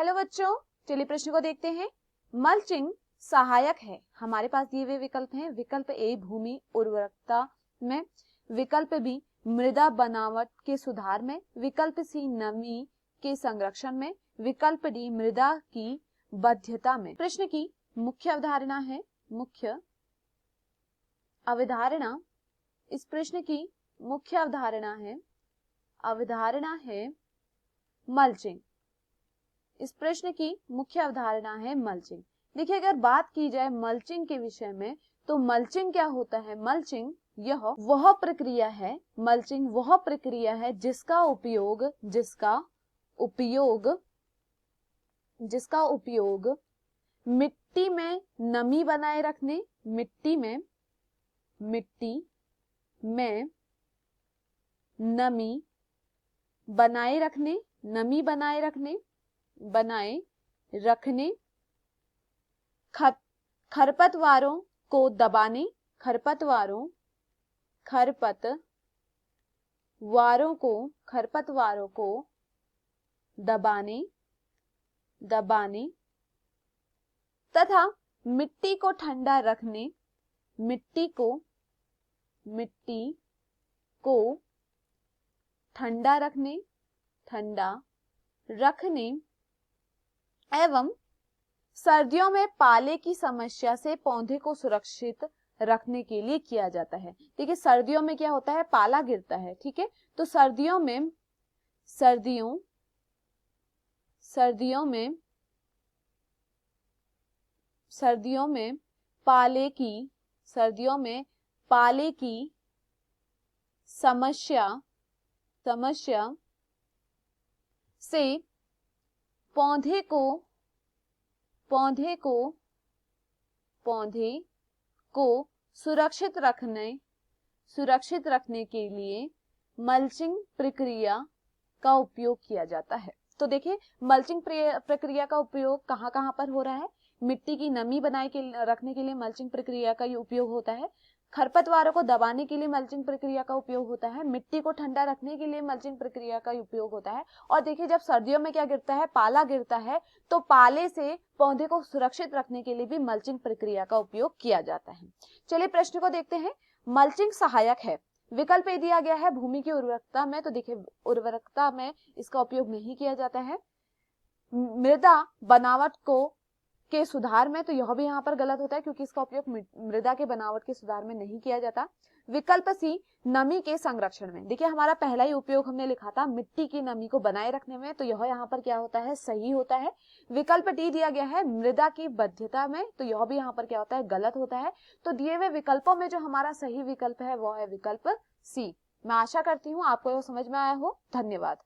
Hello बच्चों, चलिए प्रश्न को देखते हैं। मल्चिंग सहायक है। हमारे पास दिए हुए विकल्प हैं। विकल्प ए भूमि उर्वरकता में, विकल्प बी मृदा बनावट के सुधार में, विकल्प सी नमी के संरक्षण में, विकल्प डी मृदा की बध्यता में। प्रश्न की मुख्य अवधारणा है, मुख्य अवधारणा, इस प्रश्न की मुख्य अवधारणा है मल्चिंग। इस प्रश्न की मुख्य अवधारणा है मल्चिंग। देखिए, अगर बात की जाए मल्चिंग के विषय में तो मल्चिंग क्या होता है? मल्चिंग यह वह प्रक्रिया है जिसका उपयोग मिट्टी में नमी बनाए रखने, मिट्टी में नमी बनाए रखने, खरपतवारों को दबाने, खरपतवारों को दबाने तथा मिट्टी को ठंडा रखने, मिट्टी को ठंडा रखने एवं सर्दियों में पाले की समस्या से पौधे को सुरक्षित रखने के लिए किया जाता है। देखिए, सर्दियों में क्या होता है? पाला गिरता है, ठीक है। तो सर्दियों में पाले की समस्या से पौधे को सुरक्षित रखने के लिए मल्चिंग प्रक्रिया का उपयोग किया जाता है। तो देखिए, मल्चिंग प्रक्रिया का उपयोग कहाँ कहाँ पर हो रहा है? मिट्टी की नमी बनाए रखने के लिए मल्चिंग प्रक्रिया का उपयोग होता है, खरपतवारों को दबाने के लिए मल्चिंग प्रक्रिया का उपयोग होता है, मिट्टी को ठंडा रखने के लिए मल्चिंग प्रक्रिया का उपयोग होता है। और देखिए, जब सर्दियों में क्या गिरता है? पाला गिरता है, तो पाले से पौधे को सुरक्षित रखने के लिए भी मल्चिंग प्रक्रिया का उपयोग किया जाता है। चलिए प्रश्न को देखते हैं। मल्चिंग सहायक है। विकल्प ए दिया गया है भूमि की उर्वरकता में, तो देखिए उर्वरकता में इसका उपयोग नहीं किया जाता है। मृदा बनावट के सुधार में, तो यह भी यहाँ पर गलत होता है क्योंकि इसका उपयोग मृदा के बनावट के सुधार में नहीं किया जाता। विकल्प सी नमी के संरक्षण में। देखिए, हमारा पहला ही उपयोग हमने लिखा था मिट्टी की नमी को बनाए रखने में, तो यह यहाँ पर क्या होता है? सही होता है। विकल्प डी दिया गया है मृदा की बध्यता में, तो यह भी यहाँ पर क्या होता है? गलत होता है। तो दिए हुए विकल्पों में जो हमारा सही विकल्प है वह है विकल्प सी। मैं आशा करती हूँ आपको यह समझ में आया हो। धन्यवाद।